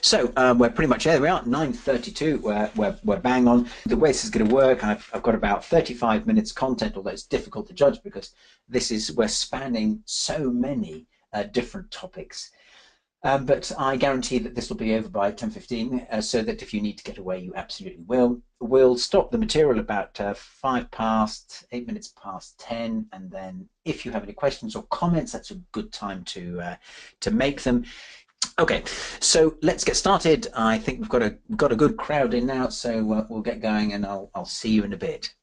So we're pretty much there. We are 9:32. We're bang on. The way this is going to work, I've got about 35 minutes content, although it's difficult to judge because we're spanning so many different topics. But I guarantee that this will be over by 10:15, so that if you need to get away, you absolutely will. We'll stop the material about 8 minutes past 10, and then if you have any questions or comments, that's a good time to make them. Okay, so let's get started. I think we've got a good crowd in now, so we'll get going, and I'll see you in a bit.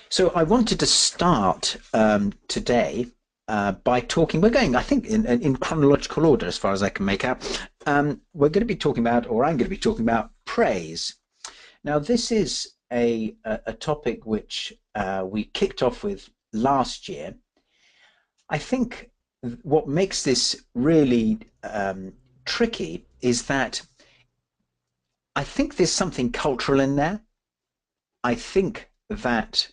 So I wanted to start today by talking. We're going, I think, in chronological order as far as I can make out. We're going to be talking about, or I'm going to be talking about, praise. Now, this is a topic which we kicked off with last year. I think what makes this really tricky is that I think there's something cultural in there. I think that,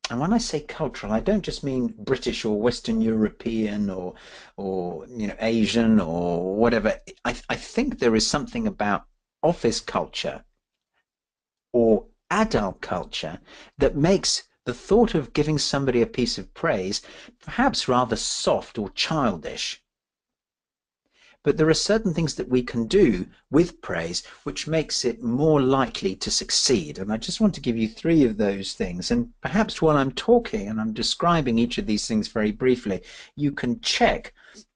and when I say cultural, I don't just mean British or Western European or Asian or whatever. I think there is something about office culture or adult culture that makes the thought of giving somebody a piece of praise perhaps rather soft or childish. But there are certain things that we can do with praise which makes it more likely to succeed. And I just want to give you 3 of those things. And perhaps while I'm talking and I'm describing each of these things very briefly, you can check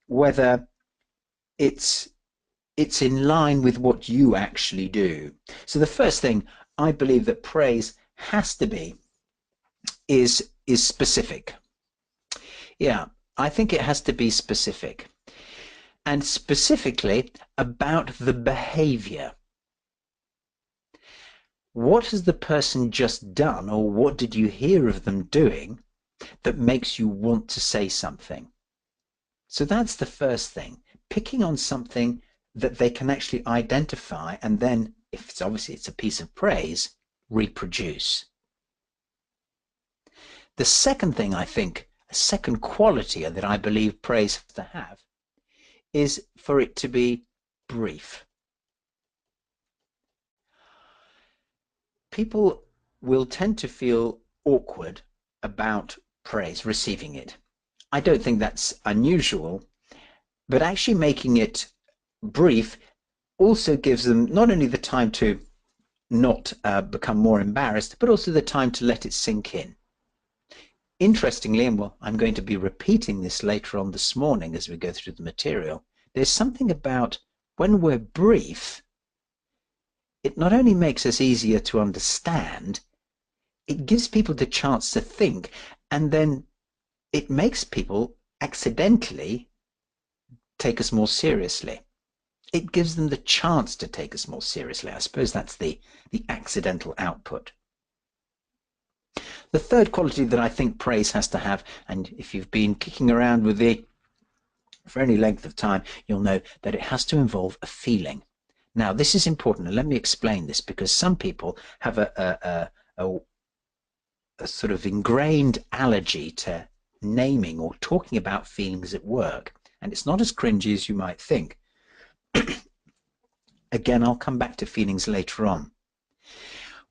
whether it's in line with what you actually do. So the first thing I believe that praise has to be is specific. Yeah, I think it has to be specific. And specifically about the behavior. What has the person just done, or what did you hear of them doing that makes you want to say something? So that's the first thing, picking on something that they can actually identify, and then, if it's obviously it's a piece of praise, reproduce. The second thing, I think, a second quality that I believe praise has to have, is for it to be brief. People will tend to feel awkward about praise, receiving it. I don't think that's unusual, but actually making it brief also gives them not only the time to not become more embarrassed, but also the time to let it sink in. Interestingly, and well, I'm going to be repeating this later on this morning as we go through the material, there's something about when we're brief, it not only makes us easier to understand, it gives people the chance to think, and then it makes people accidentally take us more seriously. It gives them the chance to take us more seriously. I suppose that's the accidental output. The third quality that I think praise has to have, and if you've been kicking around with it for any length of time, you'll know that it has to involve a feeling. Now, this is important, and let me explain this, because some people have a sort of ingrained allergy to naming or talking about feelings at work, and it's not as cringy as you might think. Again, I'll come back to feelings later on.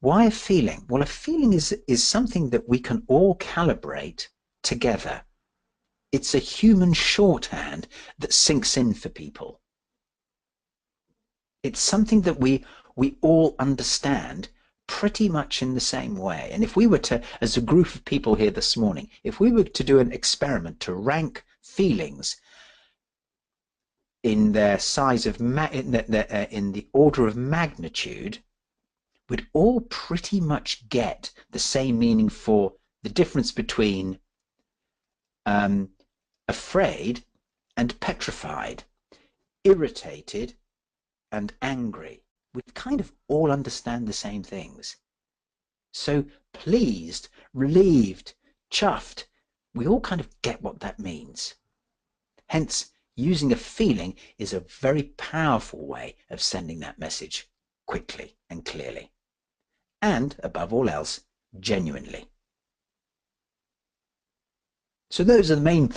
Why a feeling? Well, a feeling is something that we can all calibrate together. It's a human shorthand that sinks in for people. It's something that we all understand pretty much in the same way. And if we were to, as a group of people here this morning, if we were to do an experiment to rank feelings in their size of in the order of magnitude, we'd all pretty much get the same meaning for the difference between afraid and petrified, irritated and angry. We kind of all understand the same things. So pleased, relieved, chuffed, we all kind of get what that means. Hence, using a feeling is a very powerful way of sending that message quickly and clearly. And, above all else, genuinely. So those are the main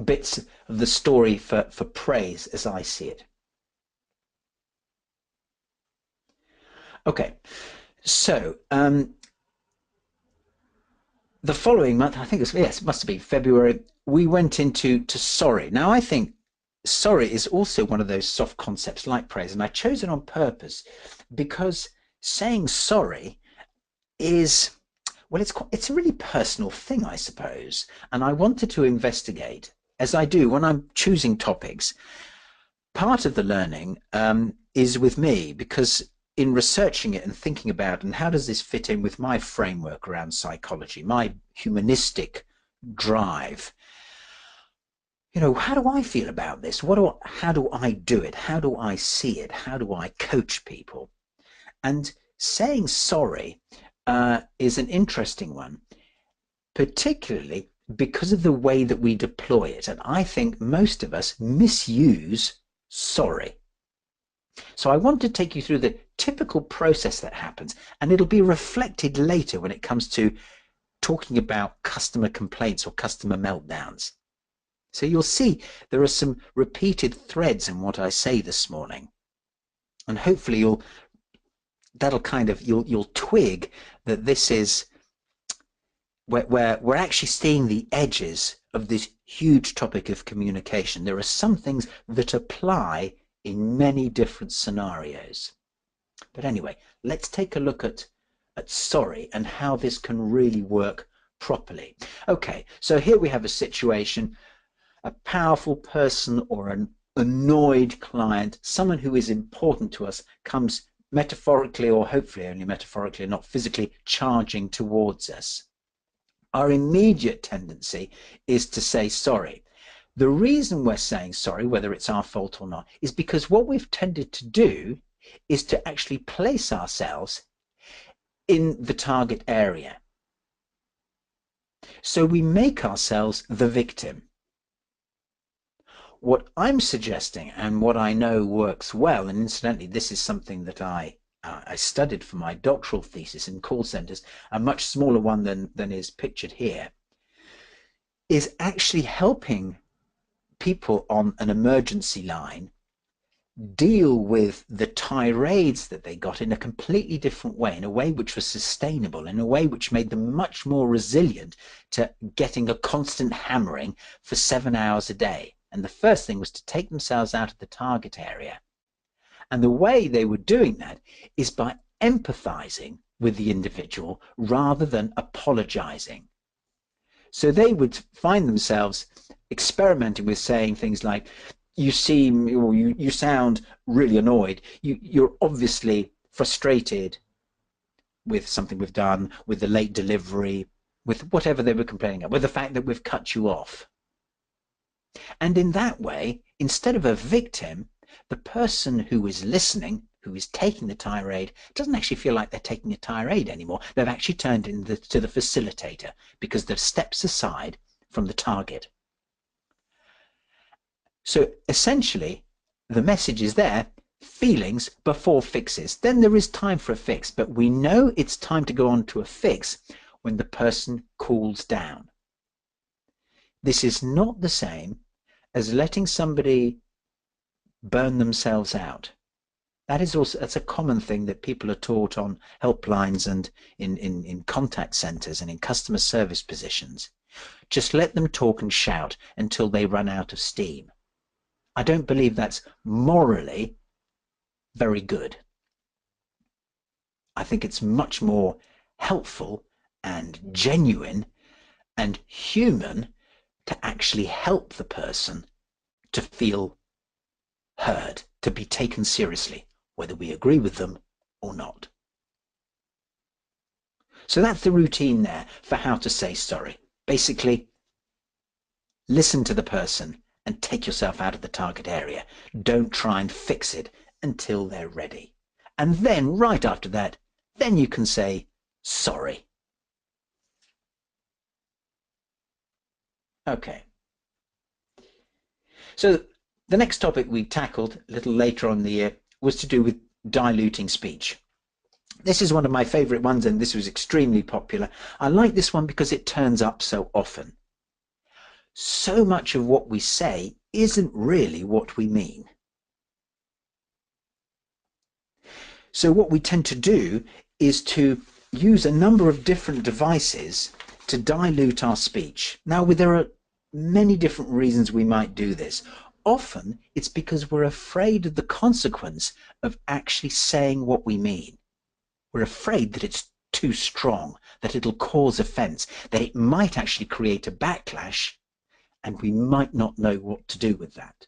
bits of the story for praise as I see it. Okay, so the following month, I think it must have been February, we went into sorry. Now, I think sorry is also one of those soft concepts like praise, and I chose it on purpose because saying sorry is, well, it's a really personal thing, I suppose, and I wanted to investigate, as I do when I'm choosing topics. Part of the learning is with me, because in researching it and thinking about, and how does this fit in with my framework around psychology, my humanistic drive, how do I feel about this? How do I do it? How do I see it? How do I coach people? And saying sorry is an interesting one, particularly because of the way that we deploy it. And I think most of us misuse sorry. So I want to take you through the typical process that happens, and it'll be reflected later when it comes to talking about customer complaints or customer meltdowns. So you'll see there are some repeated threads in what I say this morning, and hopefully you'll twig that this is where we're actually seeing the edges of this huge topic of communication. There are some things that apply in many different scenarios. But anyway, let's take a look at sorry and how this can really work properly. Okay, so here we have a situation, a powerful person or an annoyed client, someone who is important to us, comes metaphorically, or hopefully only metaphorically, not physically, charging towards us. Our immediate tendency is to say sorry. The reason we're saying sorry, whether it's our fault or not, is because what we've tended to do is to actually place ourselves in the target area. So we make ourselves the victim. What I'm suggesting, and what I know works well, and incidentally this is something that I studied for my doctoral thesis in call centers, a much smaller one than is pictured here, is actually helping people on an emergency line deal with the tirades that they got in a completely different way, in a way which was sustainable, in a way which made them much more resilient to getting a constant hammering for 7 hours a day. And the first thing was to take themselves out of the target area. And the way they were doing that is by empathizing with the individual rather than apologizing. So they would find themselves experimenting with saying things like, you sound really annoyed. You're obviously frustrated with something we've done, with the late delivery, with whatever they were complaining of, with the fact that we've cut you off. And in that way, instead of a victim, the person who is listening, who is taking the tirade, doesn't actually feel like they're taking a tirade anymore. They've actually turned into the facilitator, because they've stepped aside from the target. So essentially, the message is there, feelings before fixes. Then there is time for a fix, but we know it's time to go on to a fix when the person cools down. This is not the same as letting somebody burn themselves out. That's a common thing that people are taught on helplines and in contact centers and in customer service positions. Just let them talk and shout until they run out of steam. I don't believe that's morally very good. I think it's much more helpful and genuine and human to actually help the person to feel heard, to be taken seriously, whether we agree with them or not. So that's the routine there for how to say sorry. Basically, listen to the person and take yourself out of the target area. Don't try and fix it until they're ready. And then, right after that, then you can say sorry. Okay. So the next topic we tackled a little later on in the year was to do with diluting speech. This is one of my favorite ones, and this was extremely popular. I like this one because it turns up so often. so much of what we say isn't really what we mean. So what we tend to do is to use a number of different devices to dilute our speech. Now, there are many different reasons we might do this. Often it's because we're afraid of the consequence of actually saying what we mean. We're afraid that it's too strong, that it'll cause offense, that it might actually create a backlash, and we might not know what to do with that.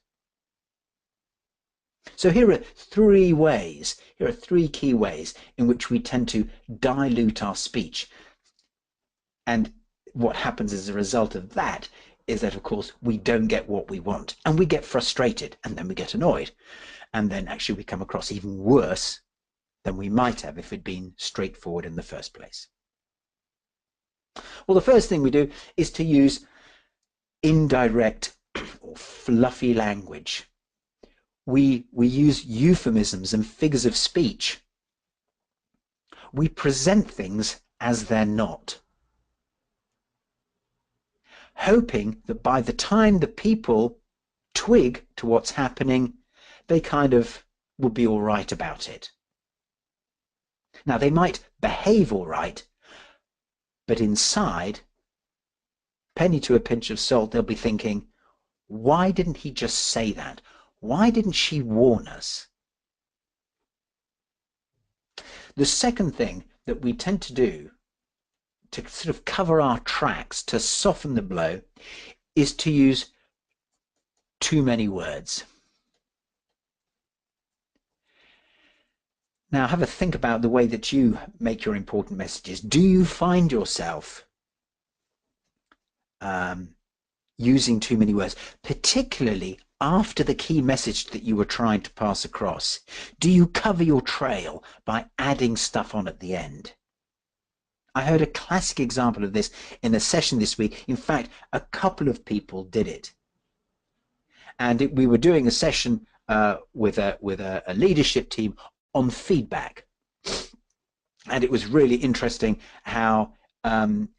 So here are three key ways in which we tend to dilute our speech. And what happens as a result of that is that, of course, we don't get what we want, and we get frustrated, and then we get annoyed, and then actually we come across even worse than we might have if it'd been straightforward in the first place. Well, the first thing we do is to use indirect or fluffy language. We use euphemisms and figures of speech. We present things as they're not, hoping that by the time the people twig to what's happening, they kind of will be all right about it. Now, they might behave all right, but inside, penny to a pinch of salt, they'll be thinking, why didn't he just say that? Why didn't she warn us? The second thing that we tend to do to sort of cover our tracks, to soften the blow, is to use too many words. Now, have a think about the way that you make your important messages. Do you find yourself using too many words, particularly after the key message that you were trying to pass across? Do you cover your trail by adding stuff on at the end? I heard a classic example of this in a session this week. In fact, a couple of people did it. And we were doing a session with a leadership team on feedback. And it was really interesting how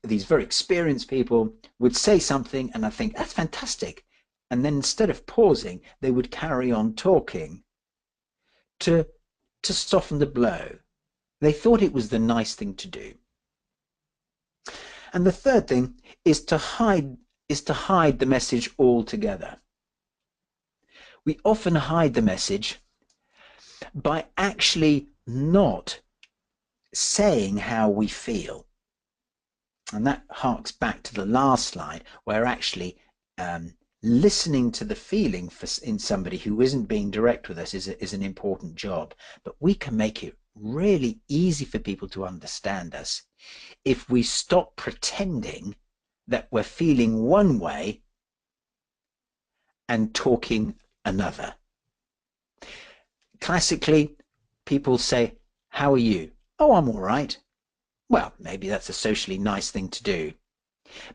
these very experienced people would say something, and I think, that's fantastic. And then instead of pausing, they would carry on talking to soften the blow. They thought it was the nice thing to do. And the third thing is to hide the message altogether. We often hide the message by actually not saying how we feel. And that harks back to the last slide, where actually listening to the feeling in somebody who isn't being direct with us is an important job. But we can make it really easy for people to understand us if we stop pretending that we're feeling one way and talking another. Classically, people say, how are you? Oh, I'm all right. Well, maybe that's a socially nice thing to do.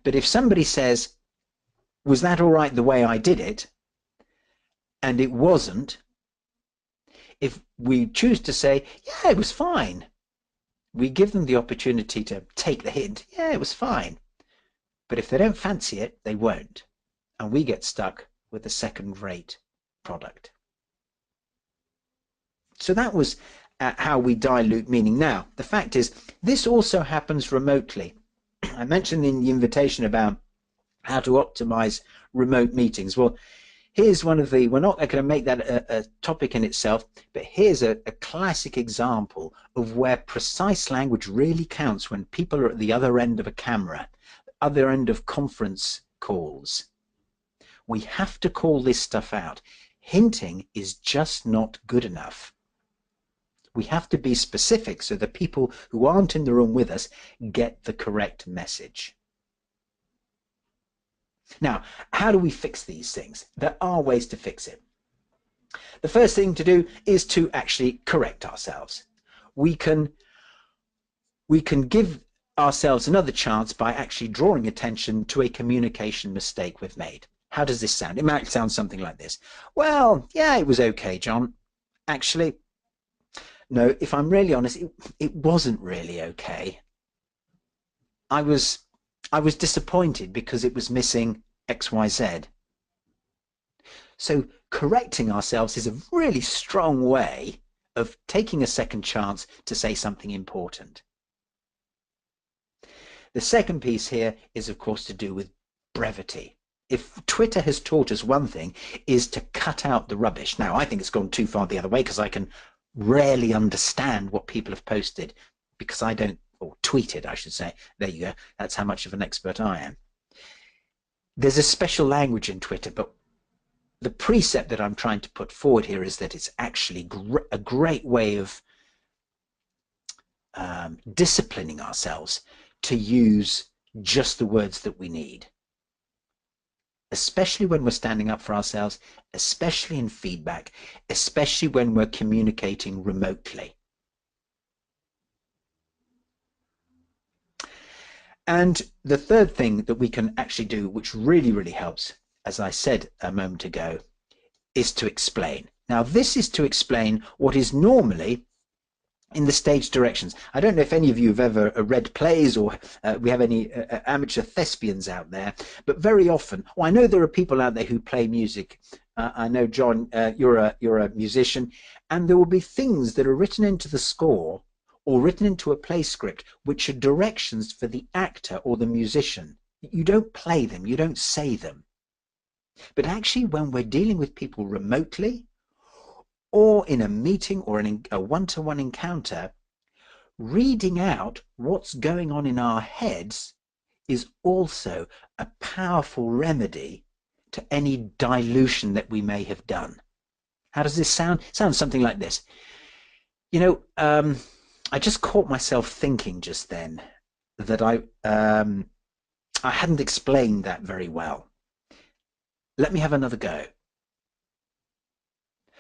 But if somebody says, was that all right the way I did it? And it wasn't. If we choose to say, yeah, it was fine, we give them the opportunity to take the hint. Yeah, it was fine. But if they don't fancy it, they won't. And we get stuck with a second-rate product. So that was how we dilute meaning. Now, the fact is, this also happens remotely. I mentioned in the invitation about how to optimize remote meetings. Well, here's one of the, we're not going to make that a topic in itself, but here's a classic example of where precise language really counts when people are at the other end of a camera, other end of conference calls. We have to call this stuff out. Hinting is just not good enough. We have to be specific so the people who aren't in the room with us get the correct message. Now, how do we fix these things? There are ways to fix it. The first thing to do is to actually correct ourselves. We can give ourselves another chance by actually drawing attention to a communication mistake we've made. How does this sound? It might sound something like this. Well, yeah, it was okay, John. Actually, no, if I'm really honest, it wasn't really okay. I was disappointed because it was missing XYZ. So correcting ourselves is a really strong way of taking a second chance to say something important. The second piece here is, of course, to do with brevity. If Twitter has taught us one thing, is to cut out the rubbish. Now, I think it's gone too far the other way because I can rarely understand what people have posted because I don't, or tweeted, I should say. There you go. That's how much of an expert I am. There's a special language in Twitter, but the precept that I'm trying to put forward here is that it's actually a great way of disciplining ourselves to use just the words that we need, especially when we're standing up for ourselves, especially in feedback, especially when we're communicating remotely. And the third thing that we can actually do, which really, really helps, as I said a moment ago, is to explain. Now, this is to explain what is normally in the stage directions. I don't know if any of you have ever read plays or we have any amateur thespians out there, but very often, well, I know there are people out there who play music. I know, John, you're a musician, and there will be things that are written into the score or written into a play script which are directions for the actor or the musician. You don't play them, you don't say them. But actually, when we're dealing with people remotely, or in a meeting or in a one-to-one encounter, reading out what's going on in our heads is also a powerful remedy to any dilution that we may have done. How does this sound? It sounds something like this. You know, I just caught myself thinking just then that I hadn't explained that very well. Let me have another go.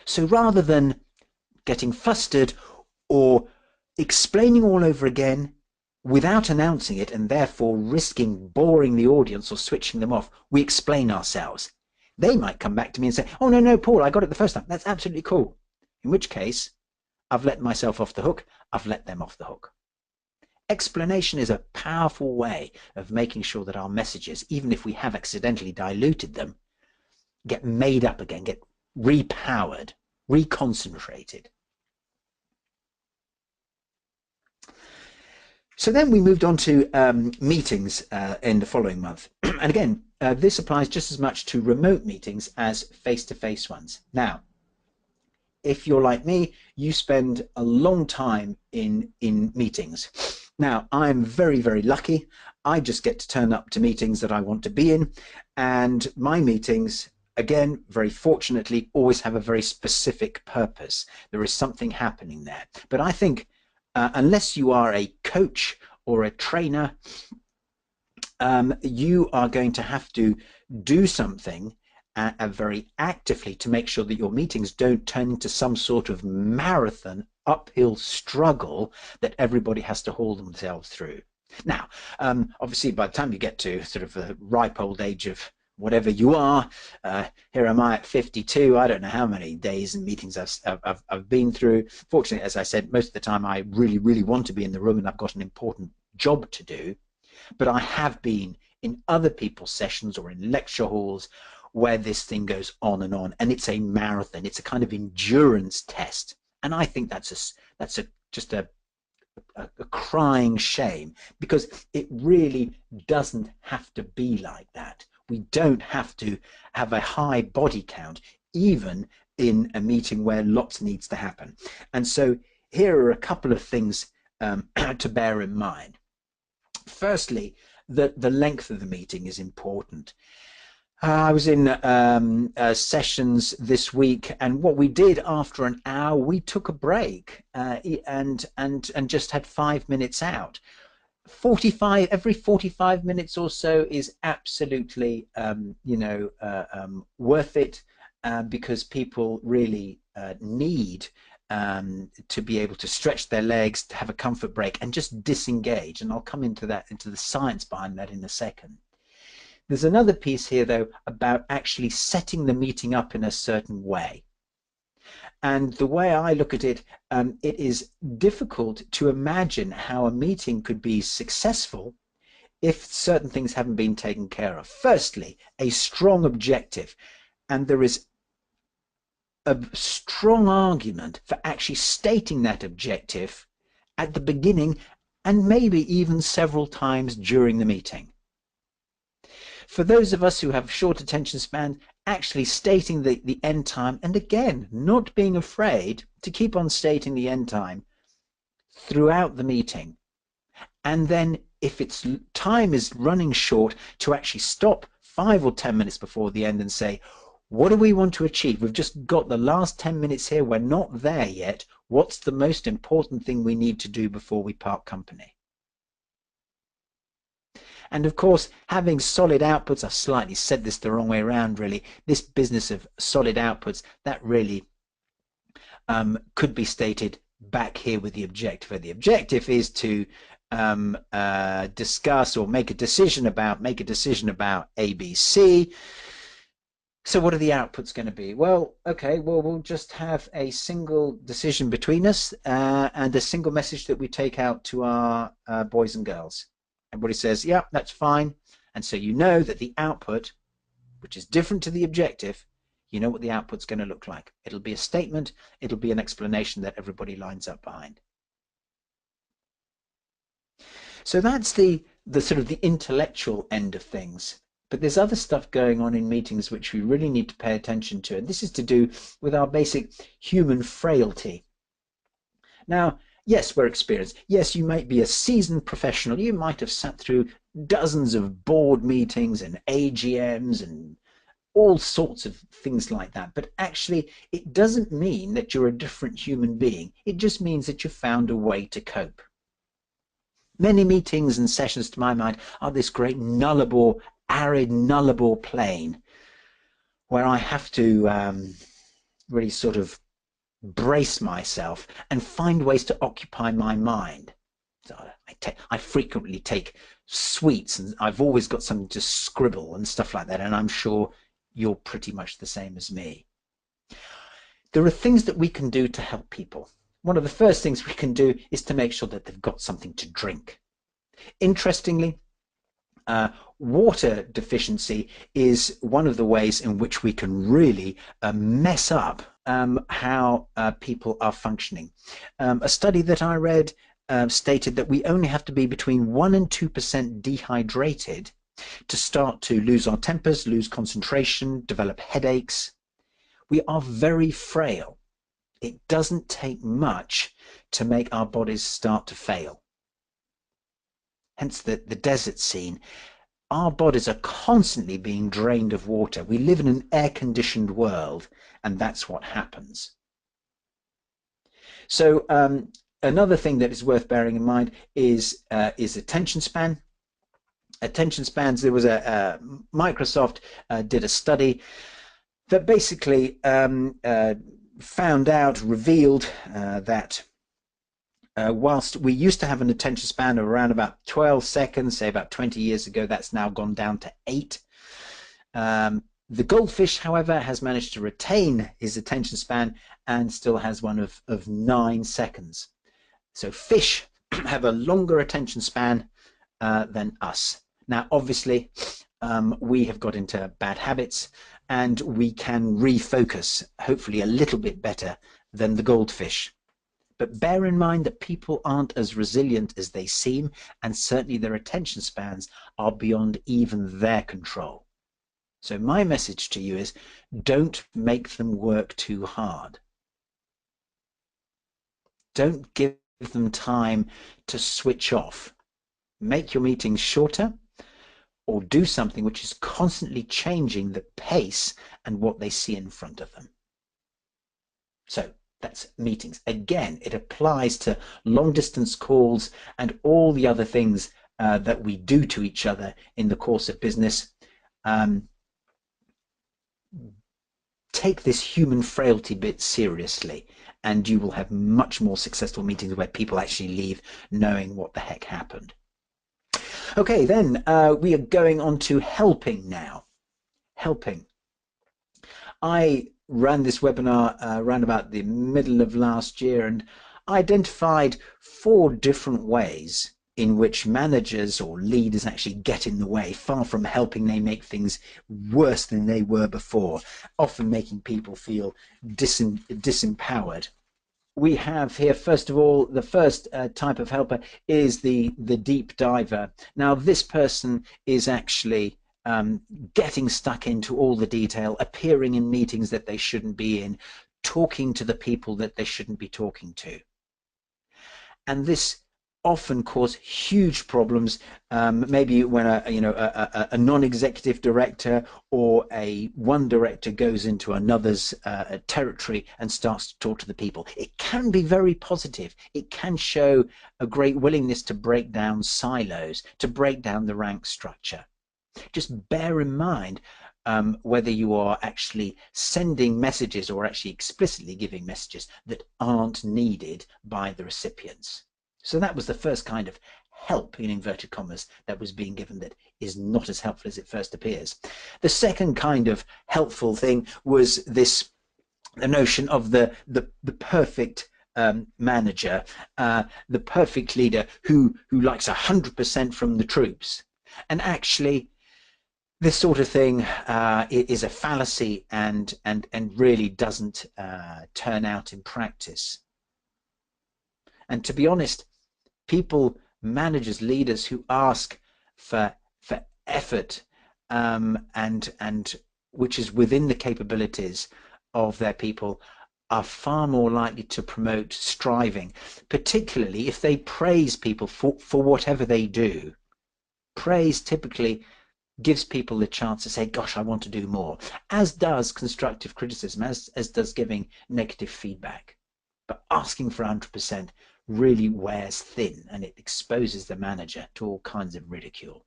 So rather than getting flustered or explaining all over again without announcing it and therefore risking boring the audience or switching them off, we explain ourselves. They might come back to me and say, oh, no, Paul, I got it the first time. That's absolutely cool. In which case, I've let myself off the hook. I've let them off the hook. Explanation is a powerful way of making sure that our messages, even if we have accidentally diluted them, get made up again, get repowered, reconcentrated. So then we moved on to meetings in the following month. And again, this applies just as much to remote meetings as face-to-face ones. Now, if you're like me, you spend a long time in meetings. Now, I'm very, very lucky. I just get to turn up to meetings that I want to be in. And my meetings, again, very fortunately, always have a very specific purpose. There is something happening there. But I think unless you are a coach or a trainer, you are going to have to do something very actively to make sure that your meetings don't turn into some sort of marathon uphill struggle that everybody has to haul themselves through. Now, obviously, by the time you get to sort of the ripe old age of whatever you are, here am I at 52. I don't know how many days and meetings I've been through. Fortunately, as I said, most of the time I really, really want to be in the room and I've got an important job to do. But I have been in other people's sessions or in lecture halls where this thing goes on, and it's a marathon. It's a kind of endurance test, and I think that's just a crying shame, because it really doesn't have to be like that. We don't have to have a high body count, even in a meeting where lots needs to happen. And so here are a couple of things to bear in mind. Firstly, that the length of the meeting is important. I was in sessions this week, and what we did after an hour, we took a break and just had 5 minutes out. Every 45 minutes or so is absolutely worth it, because people really need to be able to stretch their legs, to have a comfort break and just disengage. And I'll come into the science behind that in a second. There's another piece here, though, about actually setting the meeting up in a certain way. And the way I look at it, it is difficult to imagine how a meeting could be successful if certain things haven't been taken care of. Firstly, a strong objective, and there is a strong argument for actually stating that objective at the beginning and maybe even several times during the meeting. For those of us who have short attention spans, actually stating the end time, and again, not being afraid to keep on stating the end time throughout the meeting. And then if its time is running short, to actually stop 5 or 10 minutes before the end and say, what do we want to achieve? We've just got the last 10 minutes here. We're not there yet. What's the most important thing we need to do before we part company? And of course, having solid outputs, I've slightly said this the wrong way around, really. This business of solid outputs, that really could be stated back here with the objective. The objective is to discuss or make a decision about ABC. So what are the outputs going to be? Well, okay, well, we'll just have a single decision between us and a single message that we take out to our boys and girls. Everybody says, yeah, that's fine. And so you know that the output, which is different to the objective, you know what the output's going to look like. It'll be a statement. It'll be an explanation that everybody lines up behind. So that's the sort of the intellectual end of things. But there's other stuff going on in meetings which we really need to pay attention to. And this is to do with our basic human frailty. Now, yes, we're experienced. Yes, you might be a seasoned professional. You might have sat through dozens of board meetings and AGMs and all sorts of things like that. But actually, it doesn't mean that you're a different human being. It just means that you've found a way to cope. Many meetings and sessions, to my mind, are this great nullable, arid, nullable plain where I have to really sort of brace myself and find ways to occupy my mind. So I frequently take sweets, and I've always got something to scribble and stuff like that, and I'm sure you're pretty much the same as me. There are things that we can do to help people. One of the first things we can do is to make sure that they've got something to drink. Interestingly, water deficiency is one of the ways in which we can really mess up how people are functioning. A study that I read stated that we only have to be between 1% and 2% dehydrated to start to lose our tempers, lose concentration, develop headaches. We are very frail. It doesn't take much to make our bodies start to fail. Hence the desert scene. Our bodies are constantly being drained of water. We live in an air-conditioned world, and that's what happens. So another thing that is worth bearing in mind is attention span. Attention spans, there was Microsoft did a study that basically revealed that whilst we used to have an attention span of around about 12 seconds, say about 20 years ago, that's now gone down to 8. The goldfish, however, has managed to retain his attention span and still has one of 9 seconds. So fish have a longer attention span than us. Now, obviously, we have got into bad habits and we can refocus, hopefully a little bit better than the goldfish. But bear in mind that people aren't as resilient as they seem, and certainly their attention spans are beyond even their control. So my message to you is, don't make them work too hard. Don't give them time to switch off. Make your meetings shorter, or do something which is constantly changing the pace and what they see in front of them. So that's meetings. Again, it applies to long distance calls and all the other things that we do to each other in the course of business. Take this human frailty bit seriously, and you will have much more successful meetings where people actually leave knowing what the heck happened. Okay, then we are going on to helping now. Helping. I ran this webinar around about the middle of last year, and I identified 4 different ways in which managers or leaders actually get in the way. Far from helping, they make things worse than they were before, often making people feel disempowered. We have here, first of all, the first type of helper is the deep diver. Now, this person is actually getting stuck into all the detail, appearing in meetings that they shouldn't be in, talking to the people that they shouldn't be talking to. And this often cause huge problems, maybe when a non-executive director or one director goes into another's territory and starts to talk to the people. It can be very positive. It can show a great willingness to break down silos, to break down the rank structure. Just bear in mind whether you are actually sending messages or actually explicitly giving messages that aren't needed by the recipients. So that was the first kind of help, in inverted commas, that was being given that is not as helpful as it first appears. The second kind of helpful thing was the notion of the perfect manager, the perfect leader who likes 100% from the troops. And actually, this sort of thing is a fallacy and really doesn't turn out in practice. And to be honest, people, managers, leaders who ask for effort and which is within the capabilities of their people are far more likely to promote striving, particularly if they praise people for whatever they do. Praise typically gives people the chance to say, gosh, I want to do more, as does constructive criticism, as does giving negative feedback. But asking for 100% really wears thin, and it exposes the manager to all kinds of ridicule.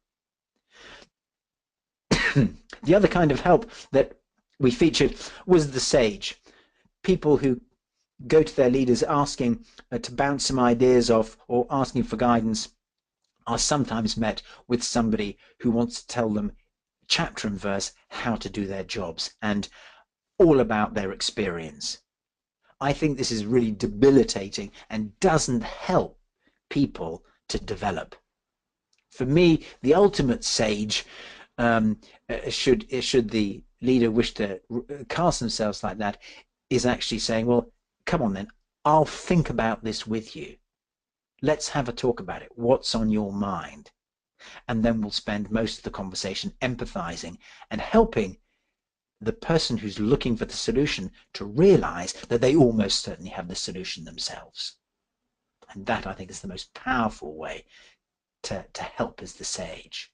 The other kind of help that we featured was the sage. People who go to their leaders asking to bounce some ideas off or asking for guidance are sometimes met with somebody who wants to tell them chapter and verse how to do their jobs and all about their experience. I think this is really debilitating and doesn't help people to develop. For me, the ultimate sage, should the leader wish to cast themselves like that, is actually saying, well, come on then, I'll think about this with you. Let's have a talk about it. What's on your mind? And then we'll spend most of the conversation empathizing and helping the person who's looking for the solution to realize that they almost certainly have the solution themselves. And that, I think, is the most powerful way to help as the sage.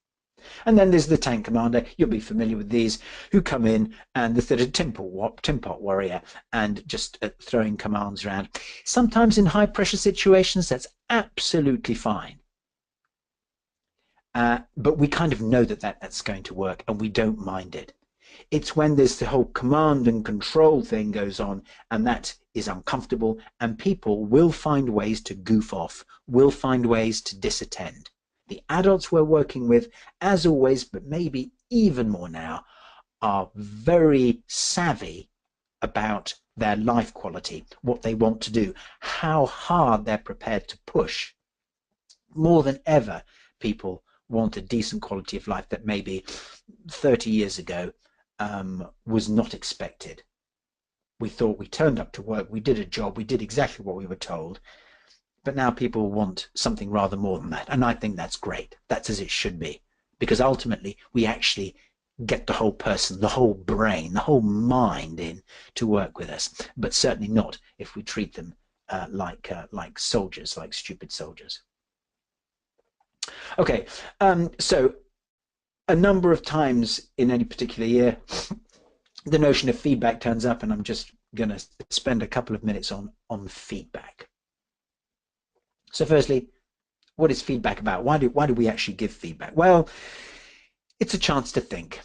And then there's the tank commander. You'll be familiar with these, who come in and the sort of tin pot warrior and just throwing commands around. Sometimes in high pressure situations, that's absolutely fine. But we kind of know that's going to work and we don't mind it. It's when there's the whole command and control thing goes on, and that is uncomfortable, and people will find ways to goof off, will find ways to disattend. The adults we're working with, as always, but maybe even more now, are very savvy about their life quality, what they want to do, how hard they're prepared to push. More than ever, people want a decent quality of life that maybe 30 years ago was not expected. We thought we turned up to work, we did a job, we did exactly what we were told, but now people want something rather more than that, and I think that's great. That's as it should be, because ultimately we actually get the whole person, the whole brain, the whole mind in to work with us, but certainly not if we treat them like soldiers, like stupid soldiers. Okay, so a number of times in any particular year, the notion of feedback turns up, and I'm just going to spend a couple of minutes on feedback. So firstly, what is feedback about? Why do we actually give feedback? Well, it's a chance to think.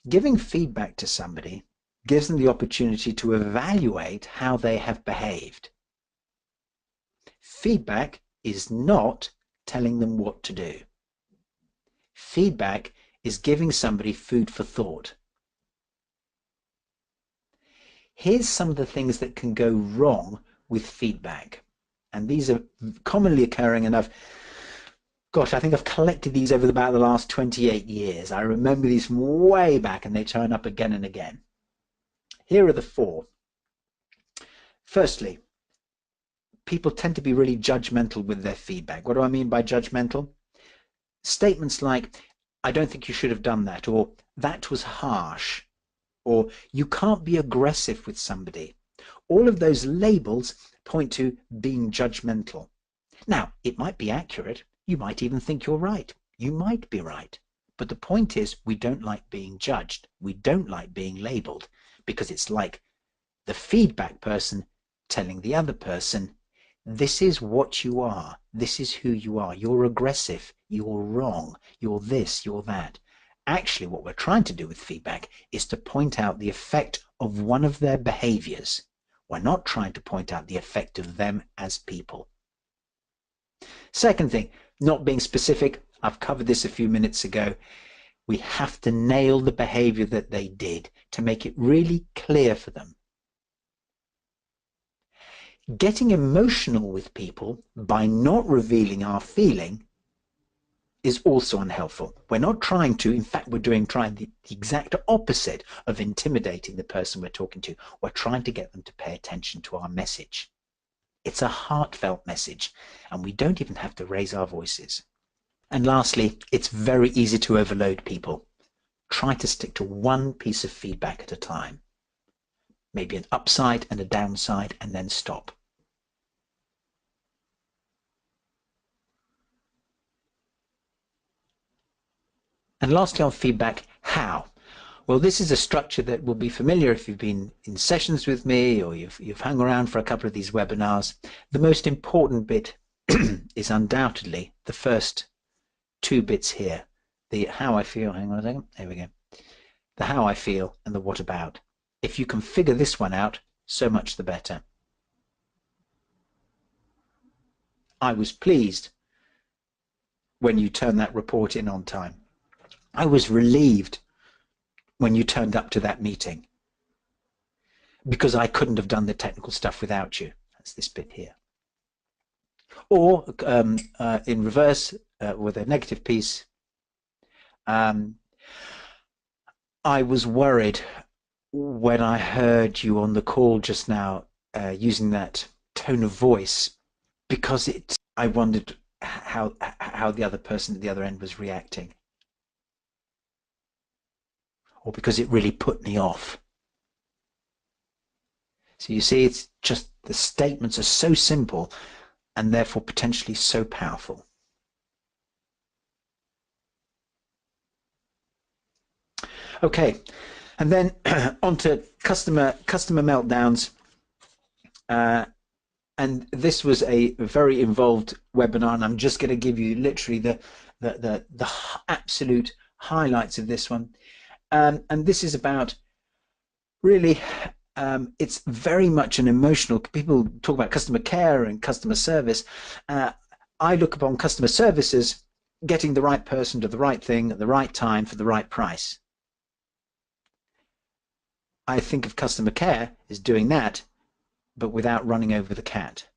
Giving feedback to somebody gives them the opportunity to evaluate how they have behaved. Feedback is not telling them what to do. Feedback is giving somebody food for thought. Here's some of the things that can go wrong with feedback, and these are commonly occurring, and I've Gosh, I think I've collected these over about the last 28 years. I remember these from way back and they turn up again and again. Here are the four. Firstly, people tend to be really judgmental with their feedback. What do I mean by judgmental? Statements like, I don't think you should have done that, or that was harsh, or you can't be aggressive with somebody. All of those labels point to being judgmental. Now, it might be accurate. You might even think you're right. You might be right. But the point is, we don't like being judged. We don't like being labeled, because it's like the feedback person telling the other person, this is what you are. This is who you are. You're aggressive. You're wrong. You're this, you're that. Actually, what we're trying to do with feedback is to point out the effect of one of their behaviors. We're not trying to point out the effect of them as people. Second thing, not being specific. I've covered this a few minutes ago. We have to nail the behavior that they did to make it really clear for them. Getting emotional with people by not revealing our feeling is also unhelpful. We're not trying to, in fact, we're trying the exact opposite of intimidating the person we're talking to. We're trying to get them to pay attention to our message. It's a heartfelt message, and we don't even have to raise our voices. And lastly, it's very easy to overload people. Try to stick to one piece of feedback at a time. Maybe an upside and a downside, and then stop. And lastly on feedback, how? Well, this is a structure that will be familiar if you've been in sessions with me or you've hung around for a couple of these webinars. The most important bit is undoubtedly the first two bits here. The how I feel, hang on a second, there we go. The how I feel and the what about. If you can figure this one out, so much the better. I was pleased when you turned that report in on time. I was relieved when you turned up to that meeting because I couldn't have done the technical stuff without you. That's this bit here. Or in reverse, with a negative piece, I was worried when I heard you on the call just now using that tone of voice, because I wondered how the other person at the other end was reacting, or because it really put me off. So you see, it's just the statements are so simple and therefore potentially so powerful. Okay, and then on to customer meltdowns. And this was a very involved webinar, and I'm just going to give you literally the absolute highlights of this one. And this is about really, it's very much an emotional, people talk about customer care and customer service. I look upon customer service as getting the right person to the right thing at the right time for the right price. I think of customer care as doing that, but without running over the cat.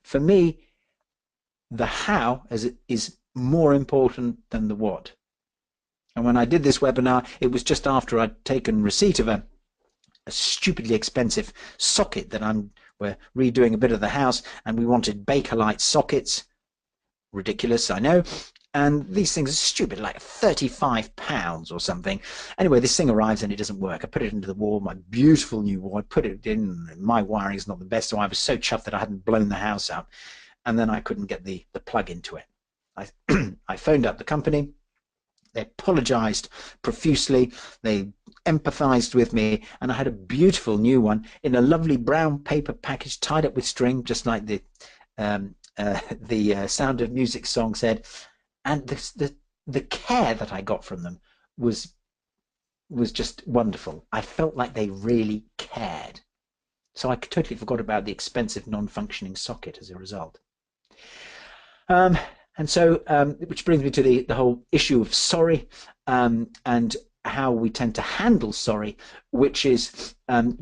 For me, the how is more important than the what. And when I did this webinar, it was just after I'd taken receipt of a stupidly expensive socket that we're redoing a bit of the house, and we wanted Bakelite sockets. Ridiculous, I know. And these things are stupid, like £35 or something. Anyway, this thing arrives and it doesn't work. I put it into the wall, my beautiful new wall. I put it in. My wiring is not the best, so I was so chuffed that I hadn't blown the house up. And then I couldn't get the plug into it. I phoned up the company. They apologized profusely. They empathized with me, and I had a beautiful new one in a lovely brown paper package tied up with string, just like the Sound of Music song said. And the care that I got from them was just wonderful. I felt like they really cared. So I totally forgot about the expensive non-functioning socket as a result. And so, which brings me to the whole issue of sorry, and how we tend to handle sorry, which is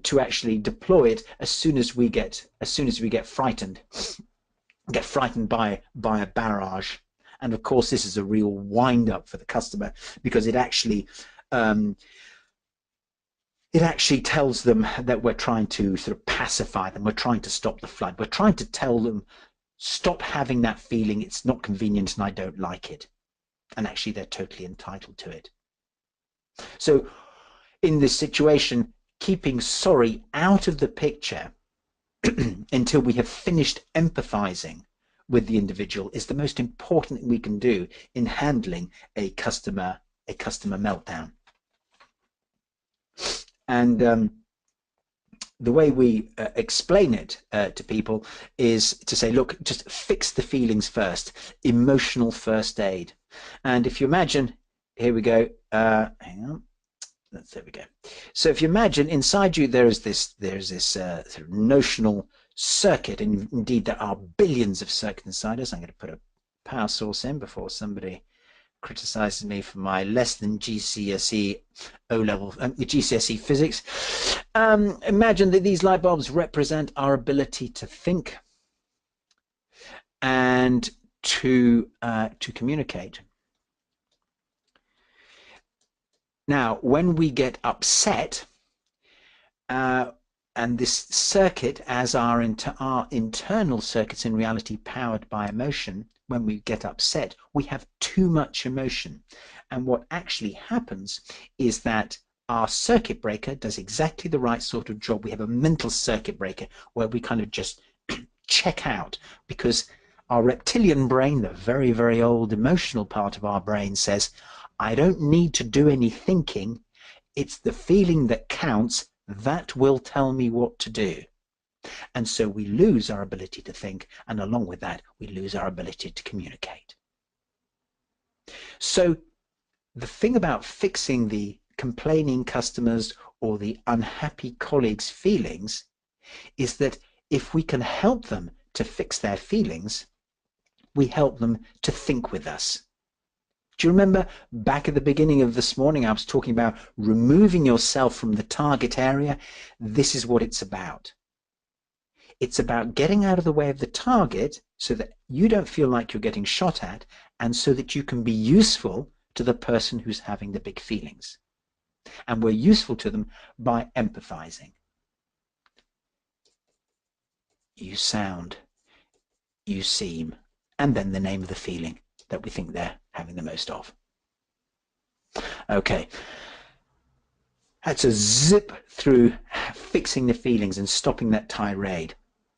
to actually deploy it as soon as we get frightened by a barrage And of course, this is a real wind up for the customer, because it actually tells them that we're trying to sort of pacify them. We're trying to stop the flood. We're trying to tell them, stop having that feeling. It's not convenient and I don't like it. And actually, they're totally entitled to it. So in this situation, keeping sorry out of the picture until we have finished empathizing with the individual is the most important thing we can do in handling a customer meltdown. And the way we explain it to people is to say, look, just fix the feelings first, emotional first aid. And if you imagine, here we go, hang on, there we go. So if you imagine inside you, there's this sort of notional circuit, and indeed there are billions of circuits inside us. I'm going to put a power source in before somebody criticizes me for my less than GCSE O-level GCSE physics. Imagine that these light bulbs represent our ability to think and to communicate. Now, when we get upset, and this circuit, as our internal circuits in reality powered by emotion, when we get upset, we have too much emotion. And what actually happens is that our circuit breaker does exactly the right sort of job. We have a mental circuit breaker where we kind of just check out, because our reptilian brain, the very, very old emotional part of our brain, says, I don't need to do any thinking. It's the feeling that counts. That will tell me what to do. And so we lose our ability to think, and along with that, we lose our ability to communicate. So the thing about fixing the complaining customers or the unhappy colleagues' feelings is that if we can help them to fix their feelings, we help them to think with us. Do you remember back at the beginning of this morning, I was talking about removing yourself from the target area? This is what it's about. It's about getting out of the way of the target so that you don't feel like you're getting shot at, and so that you can be useful to the person who's having the big feelings. And we're useful to them by empathizing. You sound, you seem, and then the name of the feeling that we think they're having the most of. Okay. That's a zip through fixing the feelings and stopping that tirade.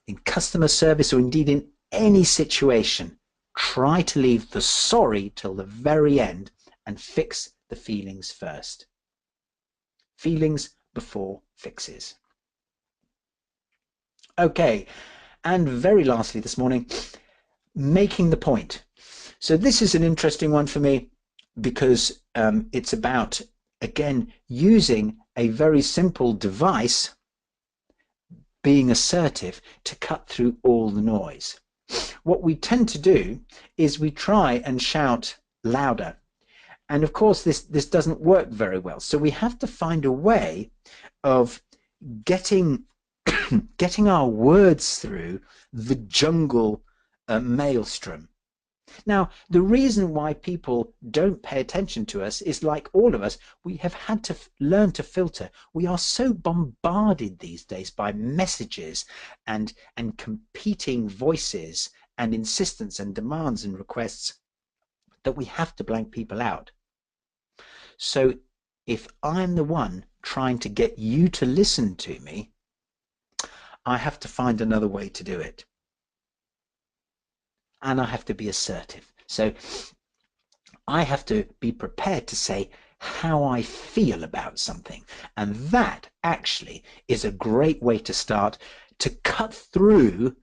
In customer service, or indeed in any situation, try to leave the sorry till the very end and fix the feelings first. Feelings before fixes. Okay, and very lastly this morning, making the point. So this is an interesting one for me, because it's about, again, using a very simple device, being assertive, to cut through all the noise. What we tend to do is we try and shout louder. And of course, this doesn't work very well. So we have to find a way of getting our words through the jungle maelstrom. Now, the reason why people don't pay attention to us is, like all of us, we have had to learn to filter. We are so bombarded these days by messages and competing voices and insistence and demands and requests that we have to blank people out. So if I'm the one trying to get you to listen to me, I have to find another way to do it. And I have to be assertive. So I have to be prepared to say how I feel about something. And that actually is a great way to start to cut through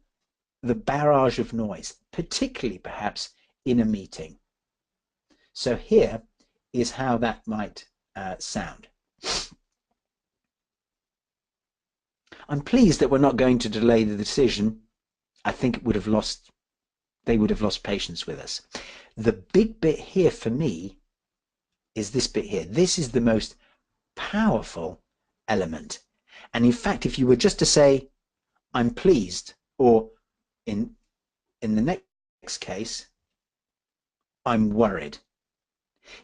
the barrage of noise, particularly perhaps in a meeting. So here is how that might sound. I'm pleased that we're not going to delay the decision. I think they would have lost patience with us. The big bit here for me is this bit here. This is the most powerful element. And in fact, if you were just to say, I'm pleased, or in the next case, I'm worried.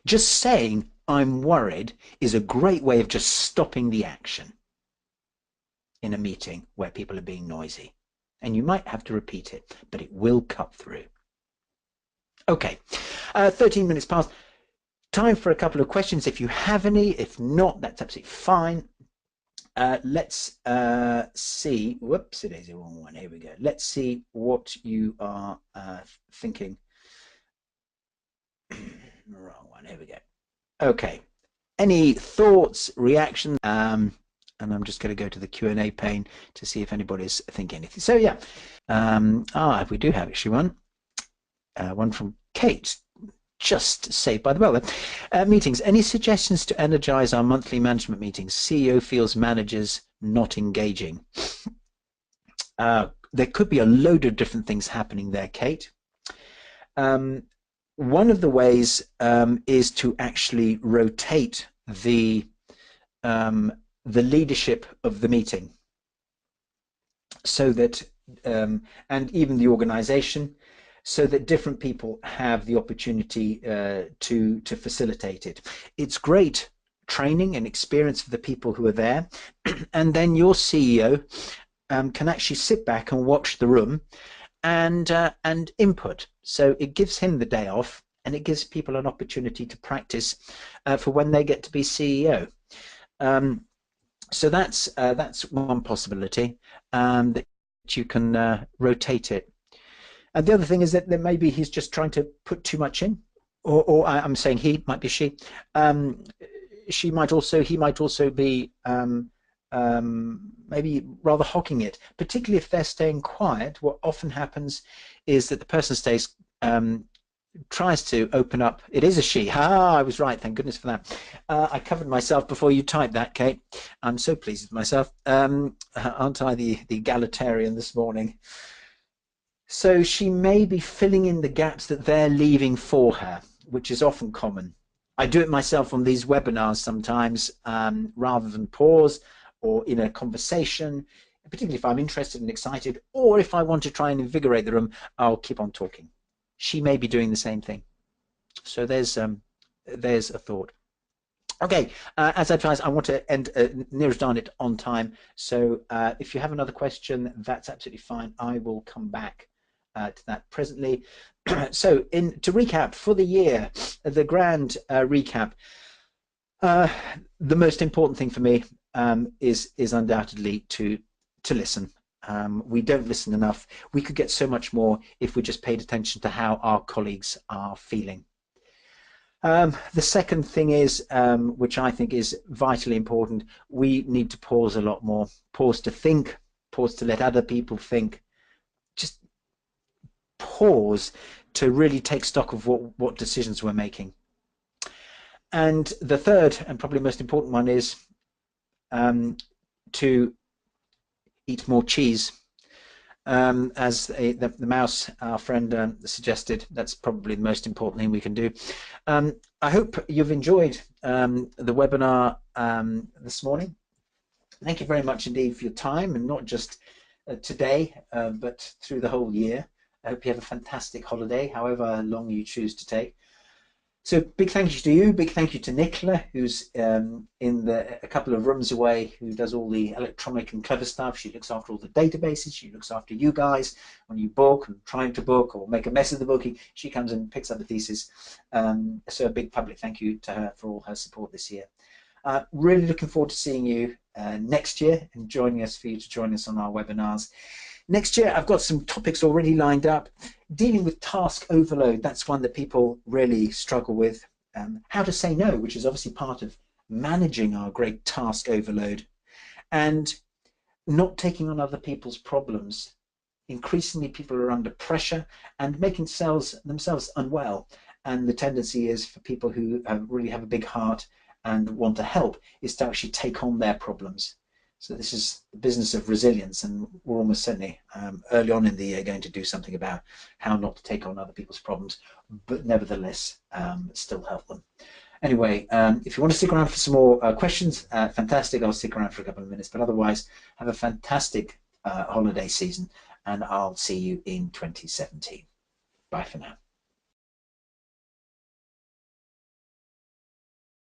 Just saying I'm worried is a great way of just stopping the action in a meeting where people are being noisy. And you might have to repeat it, but it will cut through. Okay, 13 minutes past. Time for a couple of questions if you have any. If not, that's absolutely fine. Let's see. Whoops, it is the wrong one. Here we go. Let's see what you are thinking. Wrong one. Here we go. Okay. Any thoughts, reactions? And I'm just going to go to the Q&A pane to see if anybody's thinking anything. So yeah, we do have actually one from Kate. Just saved by the bell. Meetings. Any suggestions to energize our monthly management meetings? CEO feels managers not engaging. There could be a load of different things happening there, Kate. One of the ways is to actually rotate the leadership of the meeting, so that and even the organization, so that different people have the opportunity to facilitate it. It's great training and experience for the people who are there, and then your CEO can actually sit back and watch the room and input. So it gives him the day off, and it gives people an opportunity to practice for when they get to be CEO. So that's one possibility, that you can rotate it. And the other thing is that maybe he's just trying to put too much in, or I'm saying he, might be she. He might also be maybe rather hogging it, particularly if they're staying quiet. What often happens is that the person tries to open up. It is a she. I was right. Thank goodness for that. I covered myself before you typed that, Kate. I'm so pleased with myself. Aren't I the egalitarian this morning? So she may be filling in the gaps that they're leaving for her, which is often common. I do it myself on these webinars sometimes, rather than pause, or in a conversation, particularly if I'm interested and excited, or if I want to try and invigorate the room, I'll keep on talking. She may be doing the same thing. So there's a thought. Okay, as advised, I want to end near as darn it on time. So if you have another question, that's absolutely fine. I will come back to that presently. So to recap for the year, the grand recap, the most important thing for me is undoubtedly to listen. We don't listen enough. We could get so much more if we just paid attention to how our colleagues are feeling. The second thing is, which I think is vitally important, we need to pause a lot more. Pause to think, pause to let other people think. Just pause to really take stock of what decisions we're making. And the third and probably most important one is to eat more cheese. As the mouse, our friend, suggested, that's probably the most important thing we can do. I hope you've enjoyed the webinar this morning. Thank you very much indeed for your time, and not just today, but through the whole year. I hope you have a fantastic holiday, however long you choose to take. So big thank you to you, big thank you to Nicola, who's in a couple of rooms away, who does all the electronic and clever stuff. She looks after all the databases, she looks after you guys when you book and trying to book or make a mess of the booking. She comes and picks up the pieces. So a big public thank you to her for all her support this year. Really looking forward to seeing you next year and joining us, for you to join us on our webinars. Next year, I've got some topics already lined up. Dealing with task overload, that's one that people really struggle with. How to say no, which is obviously part of managing our great task overload. And not taking on other people's problems. Increasingly, people are under pressure and making themselves unwell. And the tendency is for people who really have a big heart and want to help, is to actually take on their problems. So this is the business of resilience, and we're almost certainly early on in the year going to do something about how not to take on other people's problems, but nevertheless still help them. Anyway, if you want to stick around for some more questions, fantastic. I'll stick around for a couple of minutes, but otherwise have a fantastic holiday season, and I'll see you in 2017. Bye for now.